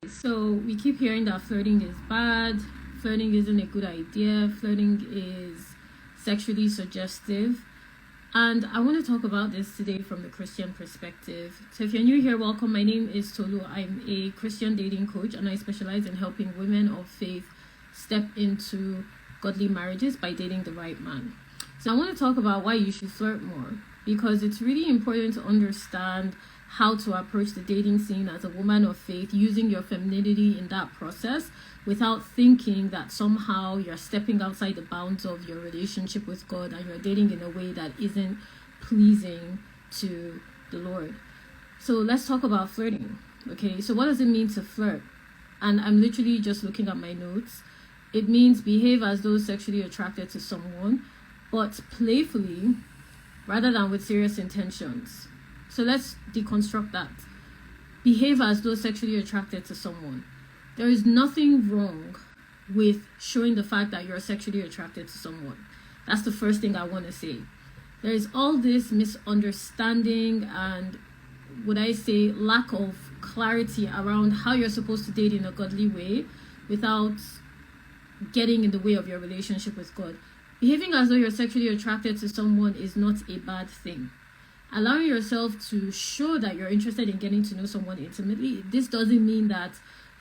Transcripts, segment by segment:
So we keep hearing that flirting is bad, flirting isn't a good idea, flirting is sexually suggestive. And I want to talk about this today from the Christian perspective. So if you're new here, welcome. My name is Tolu. I'm a Christian dating coach and I specialize in helping women of faith step into godly marriages by dating the right man. So I want to talk about why you should flirt more, because it's really important to understand how to approach the dating scene as a woman of faith, using your femininity in that process without thinking that somehow you're stepping outside the bounds of your relationship with God and you're dating in a way that isn't pleasing to the Lord. So let's talk about flirting. Okay, so what does it mean to flirt? And I'm literally just looking at my notes. It means behave as though sexually attracted to someone, but playfully rather than with serious intentions. So let's deconstruct that. Behave as though sexually attracted to someone. There is nothing wrong with showing the fact that you're sexually attracted to someone. That's the first thing I want to say. There is all this misunderstanding and, would I say, lack of clarity around how you're supposed to date in a godly way without getting in the way of your relationship with God. Behaving as though you're sexually attracted to someone is not a bad thing. Allowing yourself to show that you're interested in getting to know someone intimately, this doesn't mean that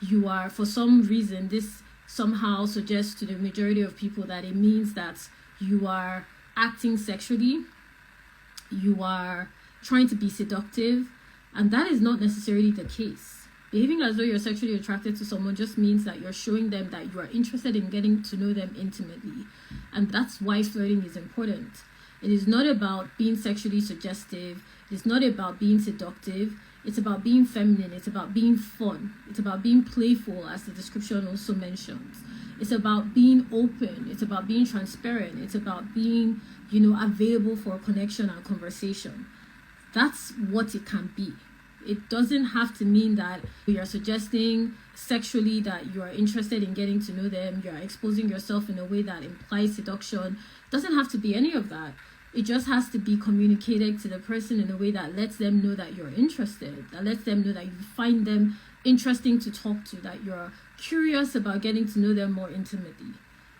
you are, for some reason, this somehow suggests to the majority of people that it means that you are acting sexually, you are trying to be seductive, and that is not necessarily the case. Behaving as though you're sexually attracted to someone just means that you're showing them that you are interested in getting to know them intimately, and that's why flirting is important. It is not about being sexually suggestive. It's not about being seductive. It's about being feminine. It's about being fun. It's about being playful, as the description also mentions. It's about being open. It's about being transparent. It's about being, available for connection and conversation. That's what it can be. It doesn't have to mean that you're suggesting sexually that you are interested in getting to know them. You're exposing yourself in a way that implies seduction. It doesn't have to be any of that. It just has to be communicated to the person in a way that lets them know that you're interested, that lets them know that you find them interesting to talk to, that you're curious about getting to know them more intimately.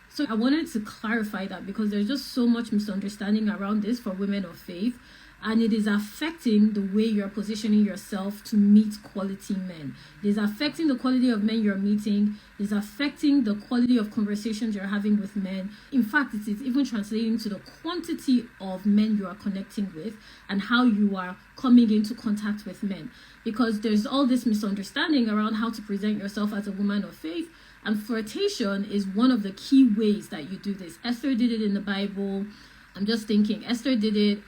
So I wanted to clarify that because there's just so much misunderstanding around this for women of faith, and it is affecting the way you're positioning yourself to meet quality men. It is affecting the quality of men you're meeting. It is affecting the quality of conversations you're having with men. In fact, it is even translating to the quantity of men you are connecting with and how you are coming into contact with men. Because there's all this misunderstanding around how to present yourself as a woman of faith. And flirtation is one of the key ways that you do this. Esther did it in the Bible. I'm just thinking, Esther did it.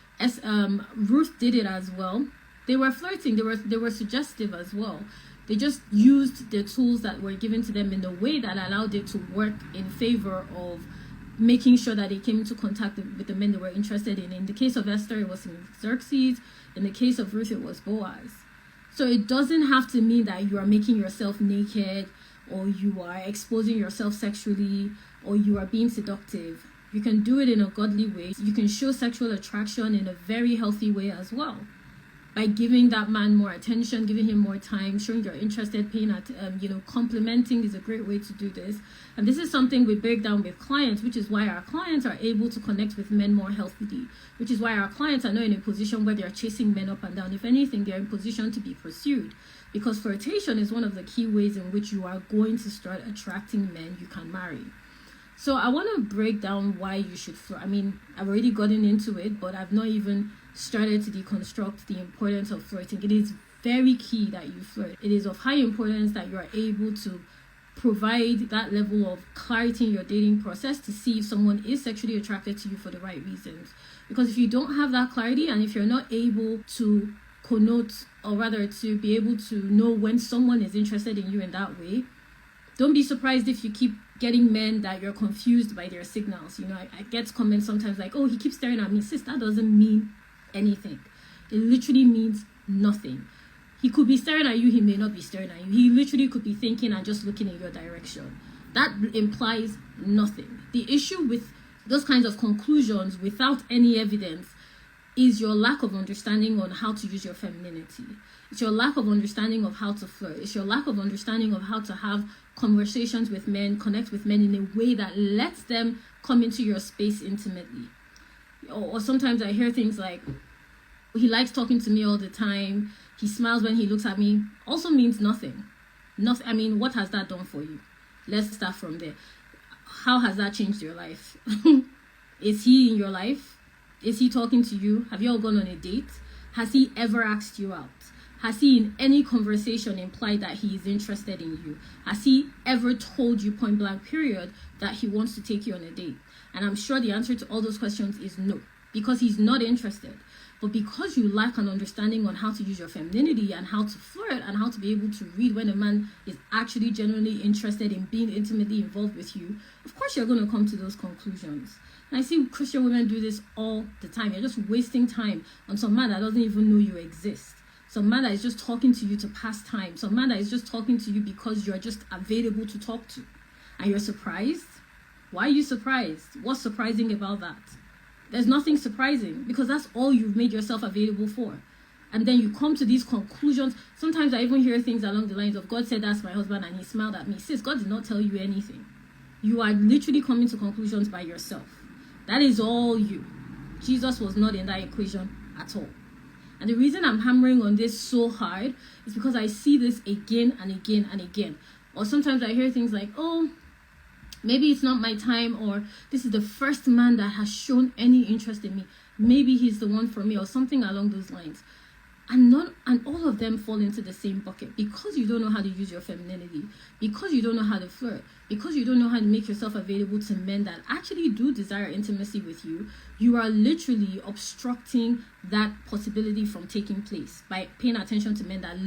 Ruth did it as well. They were flirting. They were suggestive as well. They just used the tools that were given to them in a way that allowed it to work in favor of making sure that they came into contact with the men they were interested in. In the case of Esther, it was Xerxes. In the case of Ruth, it was Boaz. So it doesn't have to mean that you are making yourself naked or you are exposing yourself sexually or you are being seductive. You can do it in a godly way. You can show sexual attraction in a very healthy way as well. By giving that man more attention, giving him more time, showing you're interested, paying at, complimenting is a great way to do this. And this is something we break down with clients, which is why our clients are able to connect with men more healthily, which is why our clients are not in a position where they're chasing men up and down. If anything, they're in position to be pursued, because flirtation is one of the key ways in which you are going to start attracting men you can marry. So I want to break down why you should flirt. I mean, I've already gotten into it, but I've not even started to deconstruct the importance of flirting. It is very key that you flirt. It is of high importance that you are able to provide that level of clarity in your dating process to see if someone is sexually attracted to you for the right reasons. Because if you don't have that clarity and if you're not able to connote, or rather to be able to know when someone is interested in you in that way, don't be surprised if you keep getting men that you're confused by their signals. I get comments sometimes like, oh, he keeps staring at me. Sis, that doesn't mean anything. It literally means nothing. He could be staring at you, he may not be staring at you. He literally could be thinking and just looking in your direction. That implies nothing. The issue with those kinds of conclusions without any evidence is your lack of understanding on how to use your femininity. It's your lack of understanding of how to flirt. It's your lack of understanding of how to have conversations with men, connect with men in a way that lets them come into your space intimately. Or sometimes I hear things like, he likes talking to me all the time, he smiles when he looks at me, also means nothing. Nothing. I mean, what has that done for you? Let's start from there. How has that changed your life? Is he in your life? Is he talking to you? Have you all gone on a date? Has he ever asked you out? Has he in any conversation implied that he is interested in you? Has he ever told you point blank period that he wants to take you on a date? And I'm sure the answer to all those questions is no, because he's not interested. But because you lack an understanding on how to use your femininity and how to flirt and how to be able to read when a man is actually genuinely interested in being intimately involved with you, of course you're going to come to those conclusions. And I see Christian women do this all the time. You're just wasting time on some man that doesn't even know you exist. Some man that is just talking to you to pass time. Some man that is just talking to you because you're just available to talk to. And you're surprised? Why are you surprised? What's surprising about that? There's nothing surprising, because that's all you've made yourself available for. And then you come to these conclusions. Sometimes I even hear things along the lines of, God said that's my husband and he smiled at me. Sis, God did not tell you anything. You are literally coming to conclusions by yourself. That is all you. Jesus was not in that equation at all. And the reason I'm hammering on this so hard is because I see this again and again and again. Or sometimes I hear things like, oh, maybe it's not my time, or this is the first man that has shown any interest in me. Maybe he's the one for me, or something along those lines. And all of them fall into the same bucket, because you don't know how to use your femininity, because you don't know how to flirt, because you don't know how to make yourself available to men that actually do desire intimacy with you. You are literally obstructing that possibility from taking place by paying attention to men that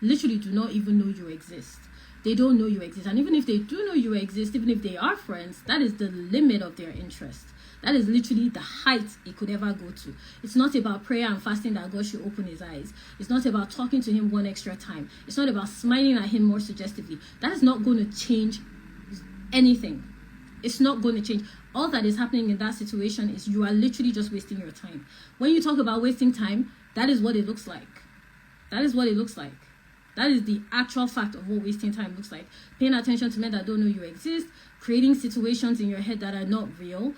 literally do not even know you exist. They don't know you exist. And even if they do know you exist, even if they are friends, that is the limit of their interest. That is literally the height it could ever go to. It's not about prayer and fasting that God should open his eyes. It's not about talking to him one extra time. It's not about smiling at him more suggestively. That is not going to change anything. It's not going to change. All that is happening in that situation is you are literally just wasting your time. When you talk about wasting time, that is what it looks like. That is what it looks like. That is the actual fact of what wasting time looks like. Paying attention to men that don't know you exist, creating situations in your head that are not real,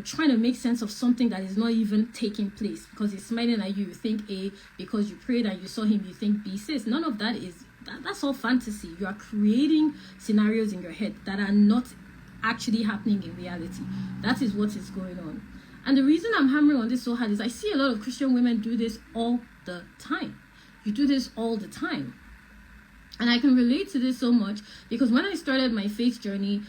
trying to make sense of something that is not even taking place. Because he's smiling at you, you think A. Because you prayed and you saw him, you think B. Sis, none of that is, that's all fantasy. You are creating scenarios in your head that are not actually happening in reality. That is what is going on. And the reason I'm hammering on this so hard is I see a lot of Christian women do this all the time. You do this all the time. And I can relate to this so much because when I started my faith journey,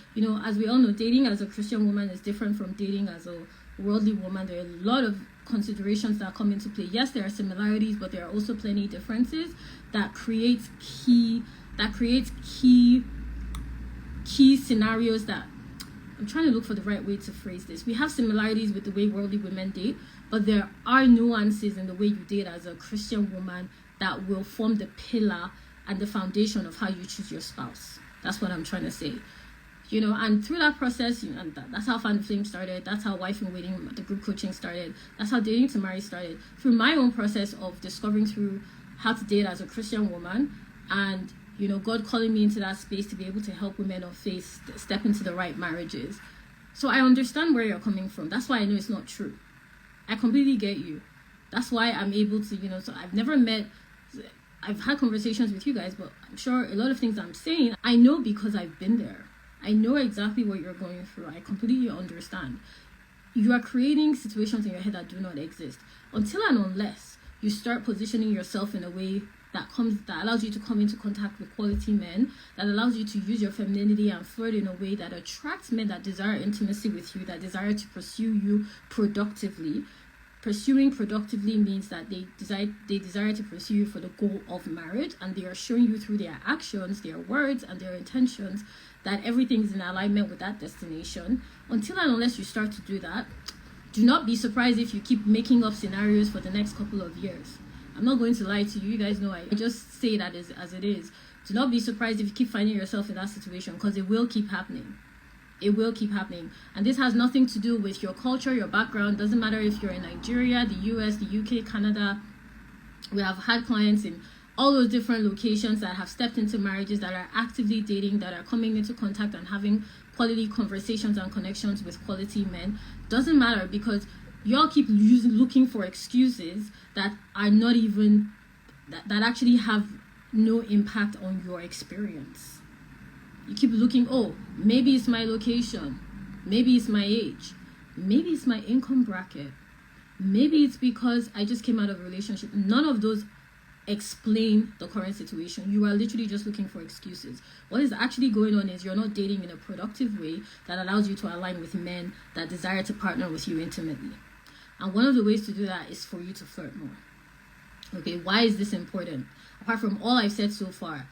as we all know, dating as a Christian woman is different from dating as a worldly woman. There are a lot of considerations that come into play. Yes, there are similarities, but there are also plenty of differences that creates key scenarios that I'm trying to look for the right way to phrase this. We have similarities with the way worldly women date, but there are nuances in the way you date as a Christian woman that will form the pillar and the foundation of how you choose your spouse. That's what I'm trying to say. And through that process, and that's how Fan Flame started. That's how Wife in Waiting, the group coaching started. That's how Dating to Marry started. Through my own process of discovering through how to date as a Christian woman, and God calling me into that space to be able to help women of faith step into the right marriages. So I understand where you're coming from. That's why I know it's not true. I completely get you. That's why I'm able to, so I've had conversations with you guys, but I'm sure a lot of things I'm saying, I know because I've been there. I know exactly what you're going through. I completely understand. You are creating situations in your head that do not exist. Until and unless you start positioning yourself in a way that allows you to come into contact with quality men, that allows you to use your femininity and flirt in a way that attracts men that desire intimacy with you, that desire to pursue you productively. Pursuing productively means that they desire to pursue you for the goal of marriage, and they are showing you through their actions, their words, and their intentions that everything is in alignment with that destination. Until and unless you start to do that, do not be surprised if you keep making up scenarios for the next couple of years. I'm not going to lie to you. You guys know I just say that as it is. Do not be surprised if you keep finding yourself in that situation, because it will keep happening. It will keep happening. And this has nothing to do with your culture, your background. Doesn't matter if you're in Nigeria, the US, the UK, Canada. We have had clients in all those different locations, that have stepped into marriages, that are actively dating, that are coming into contact and having quality conversations and connections with quality men, doesn't matter, because y'all keep looking for excuses that are not even, that actually have no impact on your experience. You keep looking, oh, maybe it's my location, maybe it's my age, maybe it's my income bracket, maybe it's because I just came out of a relationship. None of those explain the current situation. You are literally just looking for excuses. What is actually going on is you're not dating in a productive way that allows you to align with men that desire to partner with you intimately. And one of the ways to do that is for you to flirt more. Okay, why is this important? Apart from all I've said so far,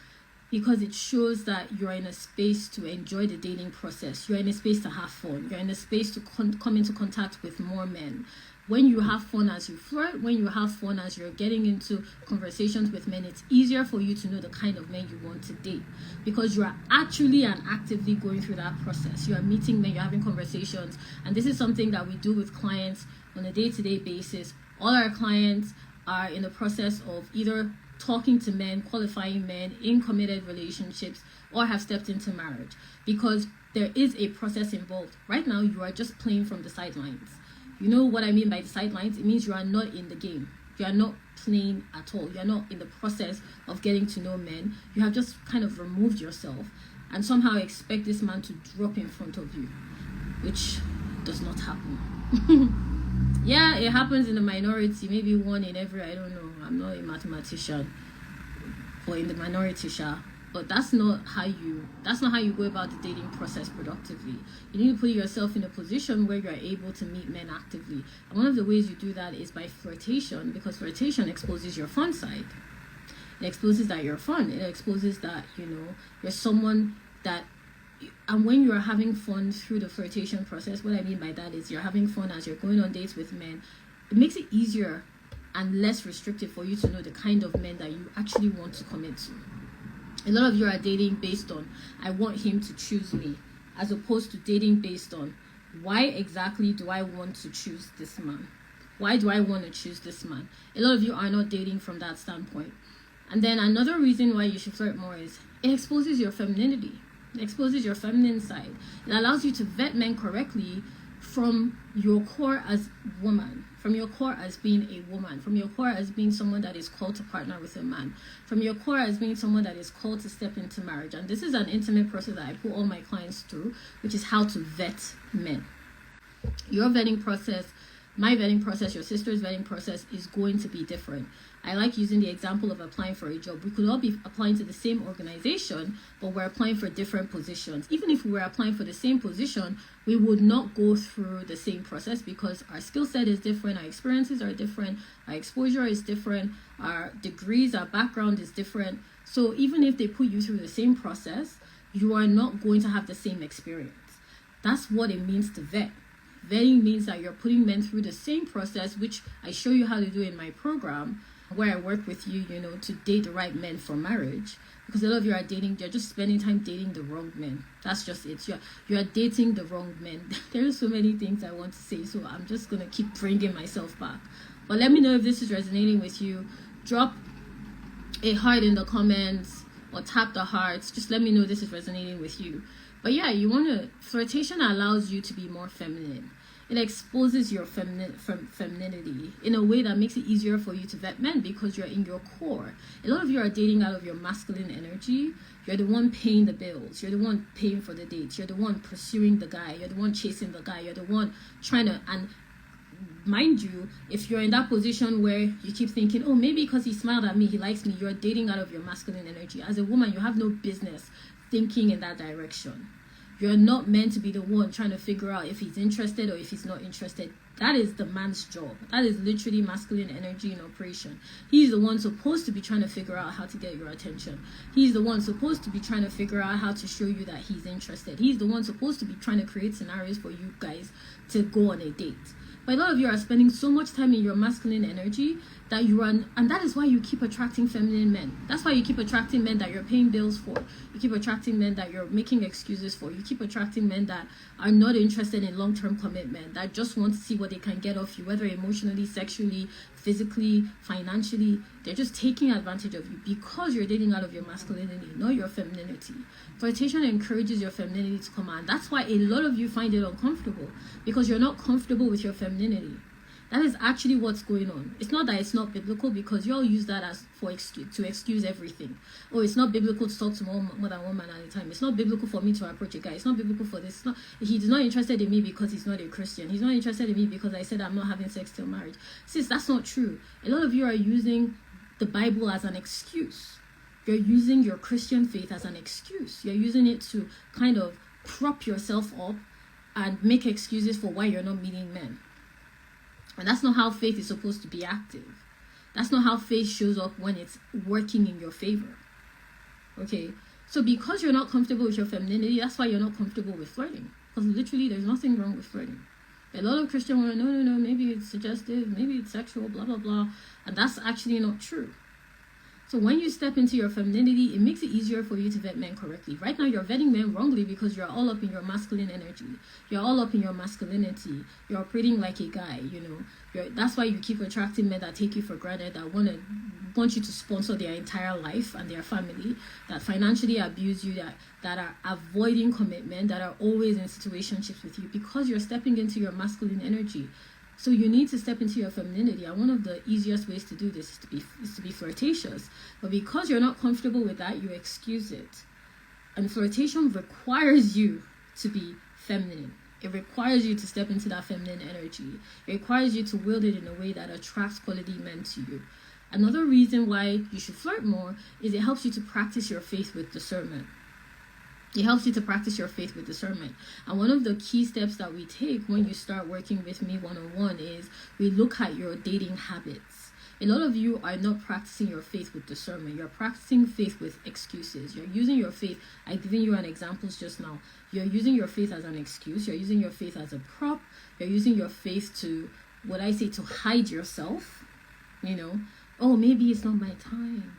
because it shows that you're in a space to enjoy the dating process. You're in a space to have fun. You're in a space to come into contact with more men. When you have fun as you flirt, when you have fun as you're getting into conversations with men, it's easier for you to know the kind of men you want to date, because you are actually and actively going through that process. You are meeting men, you're having conversations, and this is something that we do with clients on a day-to-day basis. All our clients are in the process of either talking to men, qualifying men in committed relationships, or have stepped into marriage, because there is a process involved. Right now, you are just playing from the sidelines. You know what I mean by the sidelines? It means you are not in the game. You are not playing at all. You are not in the process of getting to know men. You have just kind of removed yourself and somehow expect this man to drop in front of you, which does not happen. Yeah, it happens in the minority, maybe one in every, I don't know, I'm not a mathematician, or in the minority, but that's not how you go about the dating process productively. You need to put yourself in a position where you're able to meet men actively. And one of the ways you do that is by flirtation, because flirtation exposes your fun side. It exposes that you're fun. It exposes that, you're someone that, and when you're having fun through the flirtation process, what I mean by that is you're having fun as you're going on dates with men. It makes it easier and less restrictive for you to know the kind of men that you actually want to commit to. A lot of you are dating based on, I want him to choose me, as opposed to dating based on, why exactly do I want to choose this man? Why do I want to choose this man? A lot of you are not dating from that standpoint. And then another reason why you should flirt more is it exposes your femininity. It exposes your feminine side. It allows you to vet men correctly from your core as woman, from your core as being a woman, from your core as being someone that is called to partner with a man, from your core as being someone that is called to step into marriage. And this is an intimate process that I put all my clients through, which is how to vet men. Your vetting process, my vetting process, your sister's vetting process is going to be different. I like using the example of applying for a job. We could all be applying to the same organization, but we're applying for different positions. Even if we were applying for the same position, we would not go through the same process because our skill set is different, our experiences are different, our exposure is different, our degrees, our background is different. So even if they put you through the same process, you are not going to have the same experience. That's what it means to vet. Vetting means that you're putting men through the same process, which I show you how to do in my program, where I work with you, to date the right men for marriage. Because a lot of you are dating, you're just spending time dating the wrong men. That's just it. You are dating the wrong men. There are so many things I want to say, so I'm just going to keep bringing myself back. But let me know if this is resonating with you. Drop a heart in the comments or tap the hearts. Just let me know this is resonating with you. But yeah, flirtation allows you to be more feminine. It exposes your femininity in a way that makes it easier for you to vet men because you're in your core. A lot of you are dating out of your masculine energy. You're the one paying the bills. You're the one paying for the dates. You're the one pursuing the guy. You're the one chasing the guy. You're the one trying to, and mind you, if you're in that position where you keep thinking, oh, maybe because he smiled at me, he likes me, you're dating out of your masculine energy. As a woman, you have no business thinking in that direction. You're not meant to be the one trying to figure out if he's interested or if he's not interested. That is the man's job. That is literally masculine energy in operation. He's the one supposed to be trying to figure out how to get your attention. He's the one supposed to be trying to figure out how to show you that he's interested. He's the one supposed to be trying to create scenarios for you guys to go on a date. But a lot of you are spending so much time in your masculine energy that you run, and that is why you keep attracting feminine men. That's why you keep attracting men that you're paying bills for. You keep attracting men that you're making excuses for. You keep attracting men that are not interested in long-term commitment, that just want to see what they can get off you, whether emotionally, sexually, physically, financially. They're just taking advantage of you because you're dating out of your masculinity, not your femininity. Flirtation encourages your femininity to come out. That's why a lot of you find it uncomfortable, because you're not comfortable with your femininity. That is actually what's going on. It's not that it's not biblical, because you all use that as to excuse everything. Oh, it's not biblical to talk to more than one man at a time. It's not biblical for me to approach a guy. It's not biblical for this. He's not interested in me because he's not a Christian. He's not interested in me because I said I'm not having sex till marriage. Sis, that's not true. A lot of you are using the Bible as an excuse. You're using your Christian faith as an excuse. You're using it to kind of prop yourself up and make excuses for why you're not meeting men. And that's not how faith is supposed to be active. That's not how faith shows up when it's working in your favor. Okay? So because you're not comfortable with your femininity, that's why you're not comfortable with flirting. Because literally, there's nothing wrong with flirting. A lot of Christian women, no, maybe it's suggestive, maybe it's sexual, blah, blah, blah. And that's actually not true. So when you step into your femininity, it makes it easier for you to vet men correctly. Right now, you're vetting men wrongly because you're all up in your masculine energy. You're all up in your masculinity. You're operating like a guy, That's why you keep attracting men that take you for granted, that want you to sponsor their entire life and their family, that financially abuse you, that are avoiding commitment, that are always in situationships with you because you're stepping into your masculine energy. So you need to step into your femininity, and one of the easiest ways to do this is to be flirtatious. But because you're not comfortable with that, you excuse it. And flirtation requires you to be feminine. It requires you to step into that feminine energy. It requires you to wield it in a way that attracts quality men to you. Another reason why you should flirt more is it helps you to practice your faith with discernment. It helps you to practice your faith with discernment. And one of the key steps that we take when you start working with me one-on-one is we look at your dating habits. A lot of you are not practicing your faith with discernment. You're practicing faith with excuses. You're using your faith. I've given you an example just now. You're using your faith as an excuse. You're using your faith as a prop. You're using your faith to, to hide yourself. Oh, maybe it's not my time.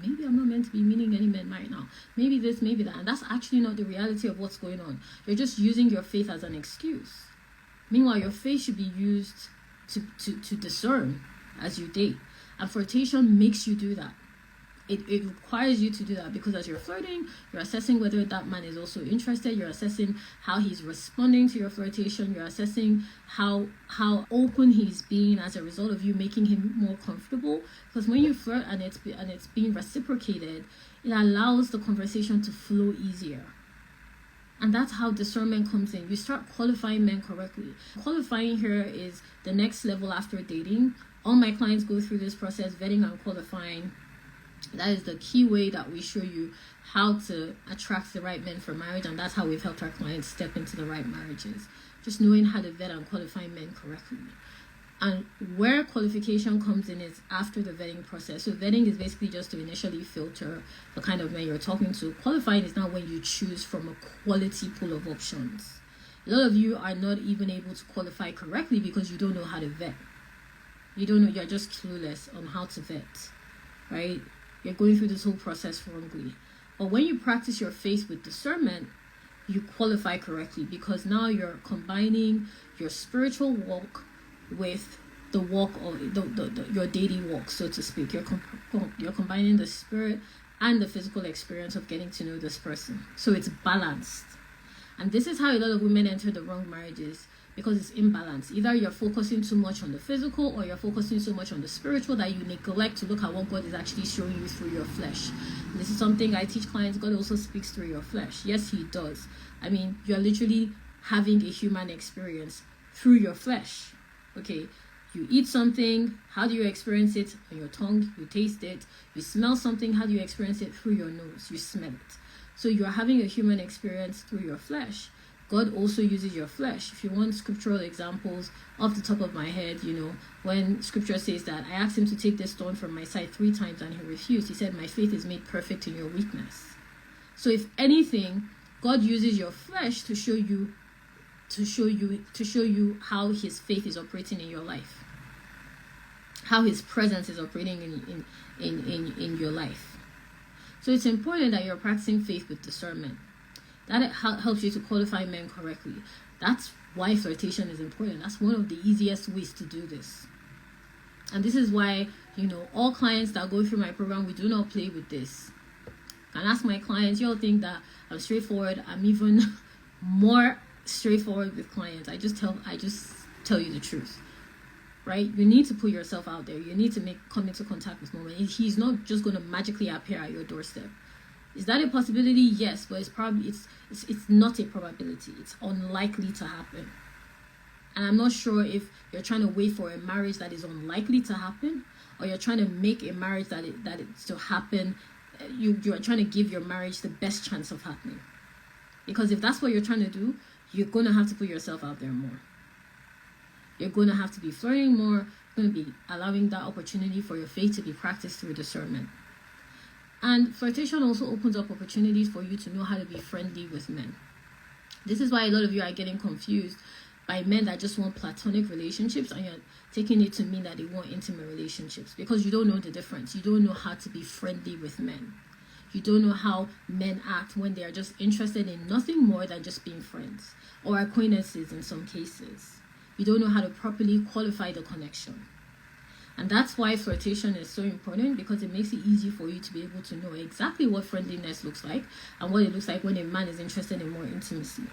Maybe I'm not meant to be meeting any men right now. Maybe this, maybe that. And that's actually not the reality of what's going on. You're just using your faith as an excuse. Meanwhile, your faith should be used to discern as you date. And flirtation makes you do that. It requires you to do that because as you're flirting, you're assessing whether that man is also interested. You're assessing how he's responding to your flirtation. You're assessing how open he's being as a result of you making him more comfortable. Because when you flirt and it's being reciprocated, it allows the conversation to flow easier. And that's how discernment comes in. You start qualifying men correctly. Qualifying here is the next level after dating. All my clients go through this process, vetting and qualifying. That is the key way that we show you how to attract the right men for marriage, and that's how we've helped our clients step into the right marriages. Just knowing how to vet and qualify men correctly. And where qualification comes in is after the vetting process. So vetting is basically just to initially filter the kind of men you're talking to. Qualifying is now when you choose from a quality pool of options. A lot of you are not even able to qualify correctly because you don't know how to vet. You don't know, you're just clueless on how to vet, right? You're going through this whole process wrongly. But when you practice your faith with discernment, you qualify correctly because now you're combining your spiritual walk with the walk of your daily walk, so to speak. You're combining the spirit and the physical experience of getting to know this person. So it's balanced. And this is how a lot of women enter the wrong marriages, because it's imbalance. Either you're focusing too much on the physical or you're focusing so much on the spiritual that you neglect to look at what God is actually showing you through your flesh. And this is something I teach clients. God also speaks through your flesh. Yes, he does. I mean, you're literally having a human experience through your flesh. Okay, you eat something, how do you experience it? On your tongue, you taste it. You smell something, how do you experience it? Through your nose, you smell it. So you're having a human experience through your flesh. God also uses your flesh. If you want scriptural examples off the top of my head, when scripture says that I asked him to take this stone from my side 3 times and he refused, he said, my faith is made perfect in your weakness. So if anything, God uses your flesh to show you how his faith is operating in your life. how his presence is operating in your life. So it's important that you're practicing faith with discernment. That helps you to qualify men correctly. That's why flirtation is important. That's one of the easiest ways to do this. And this is why, all clients that go through my program, we do not play with this. And ask my clients, you all think that I'm straightforward. I'm even more straightforward with clients. I just tell you the truth. Right? You need to put yourself out there. You need to come into contact with someone. He's not just going to magically appear at your doorstep. Is that a possibility? Yes, but it's not a probability. It's unlikely to happen. And I'm not sure if you're trying to wait for a marriage that is unlikely to happen, or you're trying to make a marriage that it's to happen. You're trying to give your marriage the best chance of happening. Because if that's what you're trying to do, you're going to have to put yourself out there more. You're going to have to be flirting more. You're going to be allowing that opportunity for your faith to be practiced through discernment. And flirtation also opens up opportunities for you to know how to be friendly with men. This is why a lot of you are getting confused by men that just want platonic relationships, and you're taking it to mean that they want intimate relationships, because you don't know the difference. You don't know how to be friendly with men. You don't know how men act when they are just interested in nothing more than just being friends or acquaintances in some cases. You don't know how to properly qualify the connection. And that's why flirtation is so important, because it makes it easy for you to be able to know exactly what friendliness looks like and what it looks like when a man is interested in more intimacy.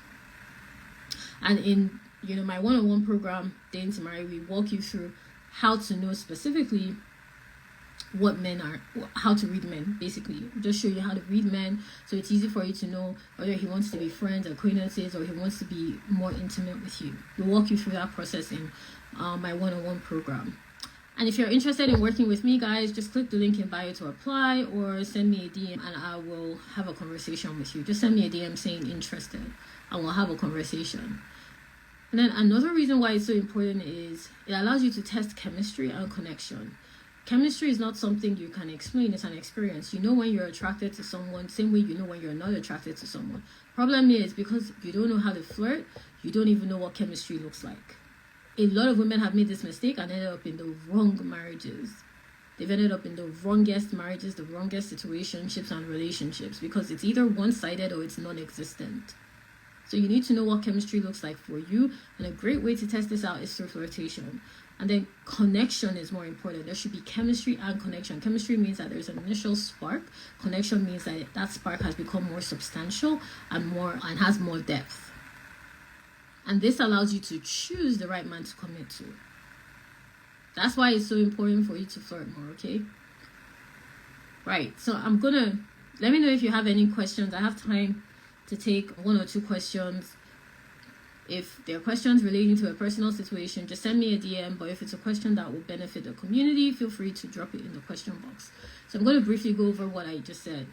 And in my one-on-one program, Dating to Marry, we walk you through how to know specifically what men are, how to read men, basically. We just show you how to read men, so it's easy for you to know whether he wants to be friends, acquaintances, or he wants to be more intimate with you. We walk you through that process in my one-on-one program. And if you're interested in working with me, guys, just click the link in bio to apply, or send me a DM and I will have a conversation with you. Just send me a DM saying interested and we'll have a conversation. And then another reason why it's so important is it allows you to test chemistry and connection. Chemistry is not something you can explain, it's an experience. You know when you're attracted to someone, same way you know when you're not attracted to someone. Problem is, because you don't know how to flirt, you don't even know what chemistry looks like. A lot of women have made this mistake and ended up in the wrong marriages. They've ended up in the wrongest marriages, the wrongest situationships and relationships, because it's either one-sided or it's non-existent. So you need to know what chemistry looks like for you, and a great way to test this out is through flirtation. And then connection is more important. There should be chemistry and connection. Chemistry means that there's an initial spark. Connection means that that spark has become more substantial and has more depth. And this allows you to choose the right man to commit to. That's why it's so important for you to flirt more, okay? Right, so let me know if you have any questions. I have time to take 1 or 2 questions. If there are questions relating to a personal situation, just send me a DM. But if it's a question that will benefit the community, feel free to drop it in the question box. So I'm going to briefly go over what I just said.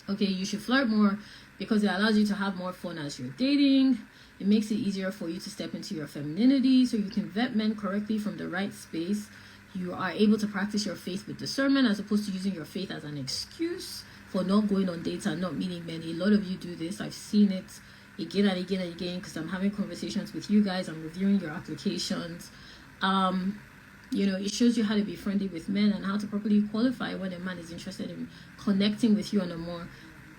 Okay, you should flirt more because it allows you to have more fun as you're dating. It makes it easier for you to step into your femininity, so you can vet men correctly from the right space. You are able to practice your faith with discernment, as opposed to using your faith as an excuse for not going on dates and not meeting men. A lot of you do this. I've seen it again and again and again, because I'm having conversations with you guys. I'm reviewing your applications. It shows you how to be friendly with men and how to properly qualify when a man is interested in connecting with you on a more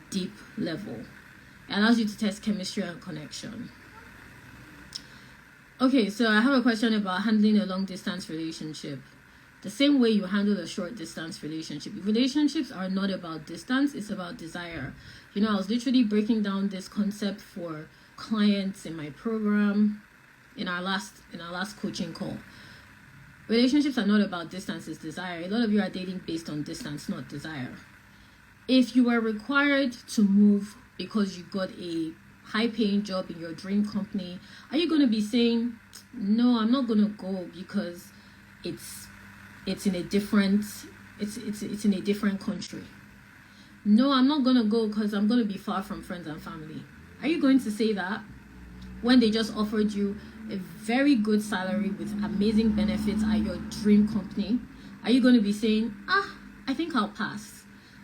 deep level. It allows you to test chemistry and connection. Okay, so I have a question about handling a long distance relationship. The same way you handle a short distance relationship. Relationships are not about distance, it's about desire. I was literally breaking down this concept for clients in my program in our last coaching call. Relationships are not about distance, it's desire. A lot of you are dating based on distance, not desire. If you were required to move because you got a high-paying job in your dream company, are you going to be saying, no, I'm not going to go because it's in a different country? No, I'm not going to go because I'm going to be far from friends and family. Are you going to say that when they just offered you a very good salary with amazing benefits at your dream company? Are you going to be saying, I think I'll pass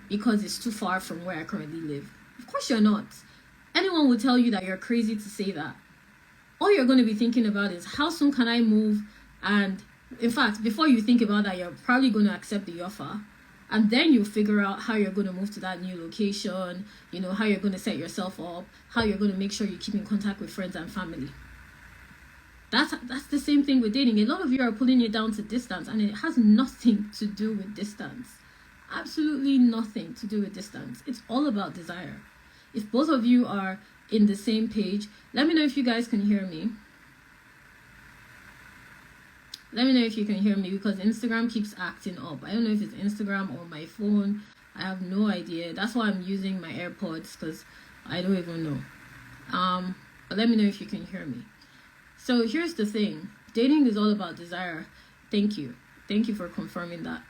because it's too far from where I currently live? Of course you're not. Anyone will tell you that you're crazy to say that. All you're going to be thinking about is, how soon can I move and In fact, before you think about that, you're probably going to accept the offer. And then you figure out how you're going to move to that new location, how you're going to set yourself up, how you're going to make sure you keep in contact with friends and family. That's the same thing with dating. A lot of you are pulling it down to distance, and it has nothing to do with distance. Absolutely nothing to do with distance. It's all about desire. If both of you are in the same page, let me know if you guys can hear me. Let me know if you can hear me, because Instagram keeps acting up. I don't know if it's Instagram or my phone. I have no idea. That's why I'm using my AirPods, because I don't even know. But let me know if you can hear me. So here's the thing. Dating is all about desire. Thank you. Thank you for confirming that.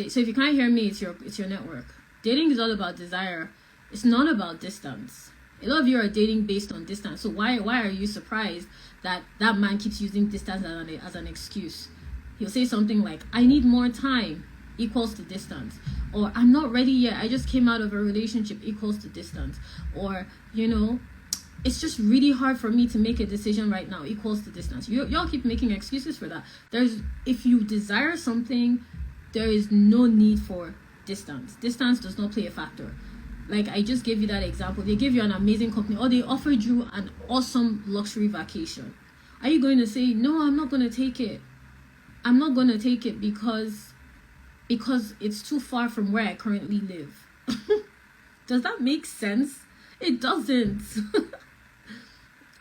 So if you can't hear me, it's your network. Dating is all about desire. It's not about distance. A lot of you are dating based on distance. So why are you surprised that man keeps using distance as an excuse? He'll say something like, I need more time equals to distance. Or I'm not ready yet. I just came out of a relationship equals to distance. Or, it's just really hard for me to make a decision right now equals to distance. Y'all keep making excuses for that. If you desire something, there is no need for distance. Distance does not play a factor. Like I just gave you that example. They gave you an amazing company, or they offered you an awesome luxury vacation. Are you going to say, no, I'm not going to take it? I'm not going to take it because it's too far from where I currently live. Does that make sense? It doesn't.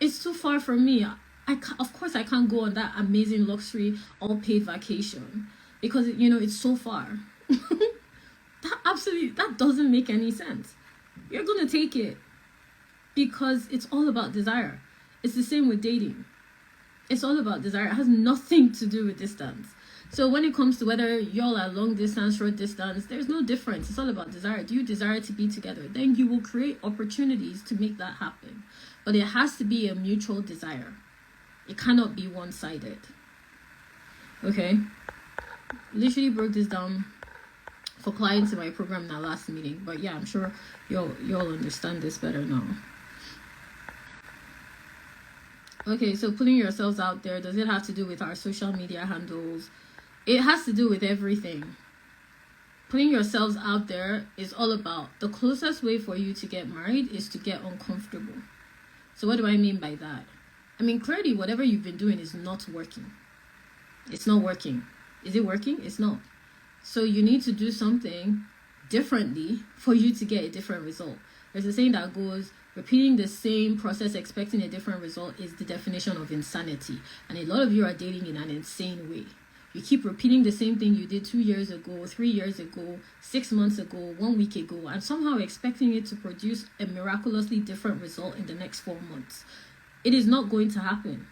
It's too far from me. Of course, I can't go on that amazing luxury all-paid vacation because, it's so far. That doesn't make any sense. You're going to take it because it's all about desire. It's the same with dating. It's all about desire. It has nothing to do with distance. So when it comes to whether y'all are long distance, short distance, there's no difference. It's all about desire. Do you desire to be together? Then you will create opportunities to make that happen. But it has to be a mutual desire. It cannot be one-sided. Okay? Literally broke this down for clients in my program in our last meeting. But yeah, I'm sure y'all understand this better now. Okay, so putting yourselves out there, does it have to do with our social media handles? It has to do with everything. Putting yourselves out there is all about the closest way for you to get married is to get uncomfortable. So what do I mean by that? I mean, clearly, whatever you've been doing is not working. It's not working. Is it working? It's not. So you need to do something differently for you to get a different result. There's a saying that goes, repeating the same process expecting a different result is the definition of insanity. And a lot of you are dating in an insane way. You keep repeating the same thing you did 2 years ago, 3 years ago, 6 months ago, 1 week ago, and somehow expecting it to produce a miraculously different result in the next 4 months. It is not going to happen.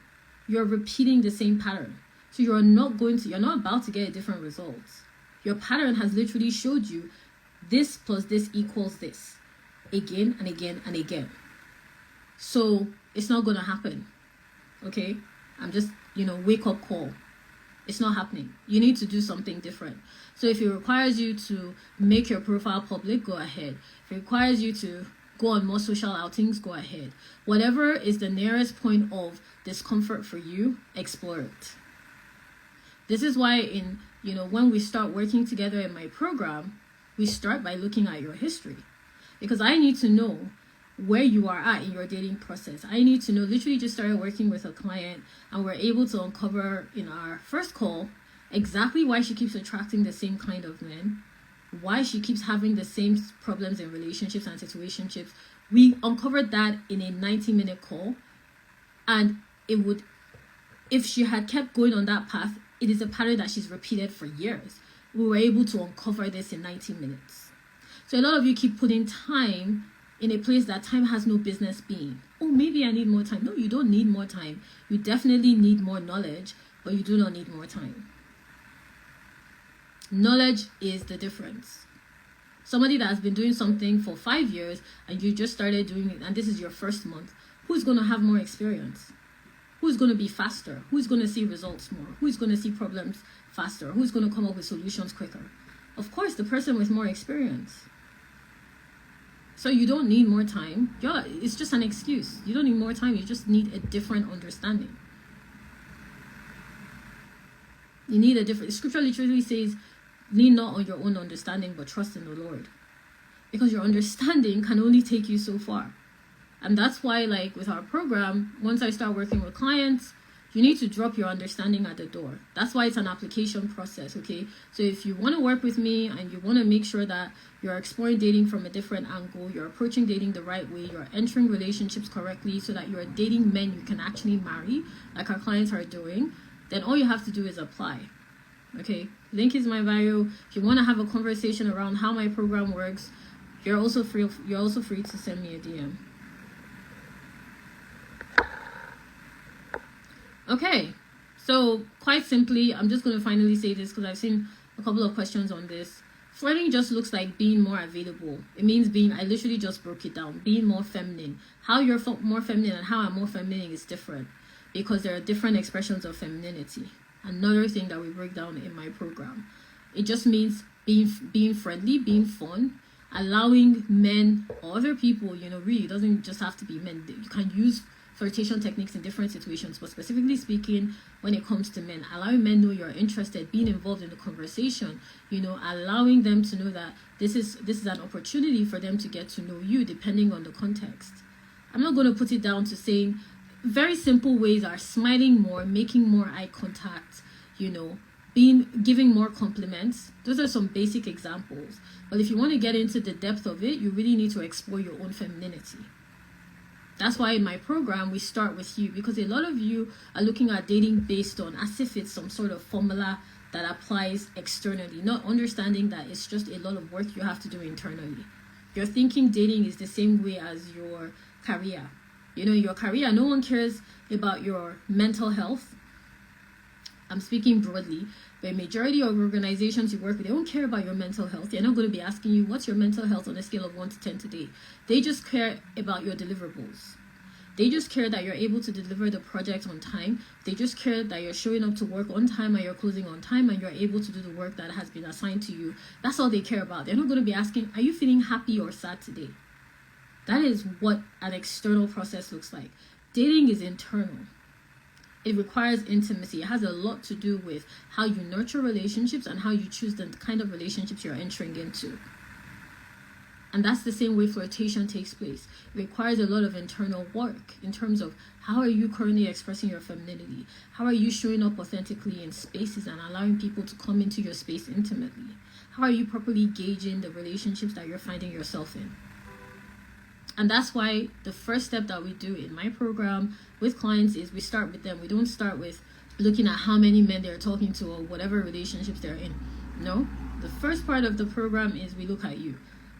You're repeating the same pattern. So you're not about to get a different result. Your pattern has literally showed you this plus this equals this. Again and again and again. So it's not going to happen. Okay? I'm just, wake up call. It's not happening. You need to do something different. So if it requires you to make your profile public, go ahead. If it requires you to go on more social outings, go ahead. Whatever is the nearest point of discomfort for you, explore it. This is why when we start working together in my program, we start by looking at your history. Because I need to know where you are at in your dating process. I need to know, literally just started working with a client and we're able to uncover in our first call exactly why she keeps attracting the same kind of men, why she keeps having the same problems in relationships and situationships. We uncovered that in a 90-minute call, and if she had kept going on that path, it is a pattern that she's repeated for years. We were able to uncover this in 90 minutes. So a lot of you keep putting time in a place that time has no business being. Oh, maybe I need more time. No, you don't need more time. You definitely need more knowledge, but you do not need more time. Knowledge is the difference. Somebody that has been doing something for 5 years and you just started doing it and this is your first month, who's going to have more experience? Who's going to be faster? Who's going to see results more? Who's going to see problems faster? Who's going to come up with solutions quicker? Of course, the person with more experience. So you don't need more time. It's just an excuse. You don't need more time. You just need a different understanding. You need a different. Scripture literally says, lean not on your own understanding, but trust in the Lord. Because your understanding can only take you so far. And that's why, like with our program, once I start working with clients, you need to drop your understanding at the door. That's why it's an application process, okay? So if you want to work with me and you want to make sure that you're exploring dating from a different angle, you're approaching dating the right way, you're entering relationships correctly so that you're dating men you can actually marry, like our clients are doing, then all you have to do is apply, okay? Link is my bio. If you want to have a conversation around how my program works, you're also free to send me a DM. Okay, so quite simply, I'm just going to finally say this because I've seen a couple of questions on this. Flirting just looks like being more available. It means being, I literally just broke it down, being more feminine. How you're more feminine and how I'm more feminine is different because there are different expressions of femininity. Another thing that we break down in my program. It just means being friendly, being fun, allowing men or other people, really, it doesn't just have to be men. You can use flirtation techniques in different situations, but specifically speaking, when it comes to men, allowing men know you're interested, being involved in the conversation, allowing them to know that this is an opportunity for them to get to know you depending on the context. I'm not going to put it down to saying very simple ways are smiling more, making more eye contact, giving more compliments. Those are some basic examples. But if you want to get into the depth of it, you really need to explore your own femininity. That's why in my program, we start with you, because a lot of you are looking at dating based on as if it's some sort of formula that applies externally, not understanding that it's just a lot of work you have to do internally. You're thinking dating is the same way as your career. Your career, no one cares about your mental health. I'm speaking broadly, but a majority of organizations you work with, they don't care about your mental health. They're not going to be asking you, what's your mental health on a scale of 1 to 10 today? They just care about your deliverables. They just care that you're able to deliver the project on time. They just care that you're showing up to work on time and you're closing on time and you're able to do the work that has been assigned to you. That's all they care about. They're not going to be asking, are you feeling happy or sad today? That is what an external process looks like. Dating is internal. It requires intimacy. It has a lot to do with how you nurture relationships and how you choose the kind of relationships you're entering into. And that's the same way flirtation takes place. It requires a lot of internal work in terms of how are you currently expressing your femininity? How are you showing up authentically in spaces and allowing people to come into your space intimately? How are you properly gauging the relationships that you're finding yourself in? And that's why the first step that we do in my program with clients is we start with them. We don't start with looking at how many men they're talking to or whatever relationships they're in. No, the first part of the program is we look at you,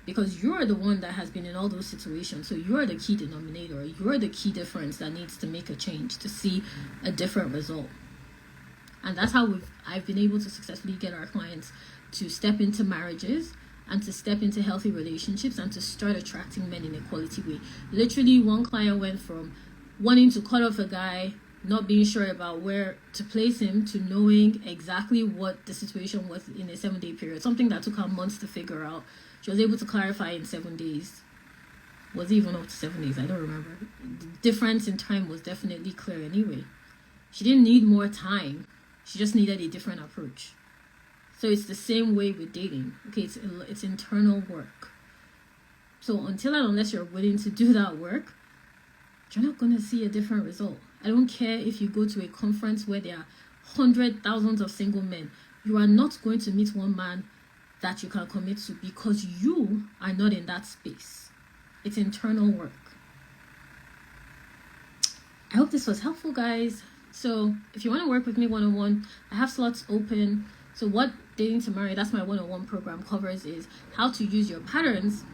because you're the one that has been in all those situations. So you're the key denominator. You're the key difference that needs to make a change to see a different result. And that's how I've been able to successfully get our clients to step into marriages and to step into healthy relationships and to start attracting men in a quality way. Literally, one client went from wanting to cut off a guy, not being sure about where to place him, to knowing exactly what the situation was in a 7-day period, something that took her months to figure out. She was able to clarify in 7 days. Was it even up to 7 days? I don't remember. The difference in time was definitely clear anyway. She didn't need more time. She just needed a different approach. So it's the same way with dating. Okay, it's internal work. So until and unless you're willing to do that work, you're not going to see a different result. I don't care if you go to a conference where there are hundreds, thousands of single men. You are not going to meet one man that you can commit to because you are not in that space. It's internal work. I hope this was helpful, guys. So if you want to work with me one-on-one, I have slots open. So what Dating to Marry, that's my one-on-one program, covers is how to use your patterns,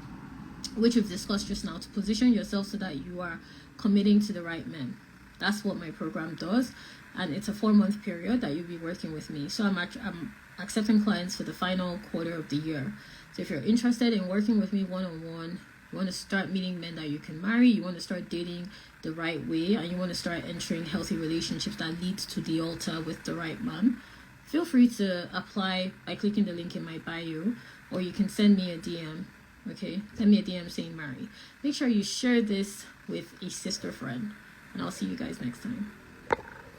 which we've discussed just now, to position yourself so that you are committing to the right men. That's what my program does. And it's a 4-month period that you'll be working with me. So I'm accepting clients for the final quarter of the year. So if you're interested in working with me one-on-one, you want to start meeting men that you can marry, you want to start dating the right way, and you want to start entering healthy relationships that lead to the altar with the right man, feel free to apply by clicking the link in my bio, or you can send me a DM. Okay, send me a DM saying marry. Make sure you share this with a sister friend, and I'll see you guys next time.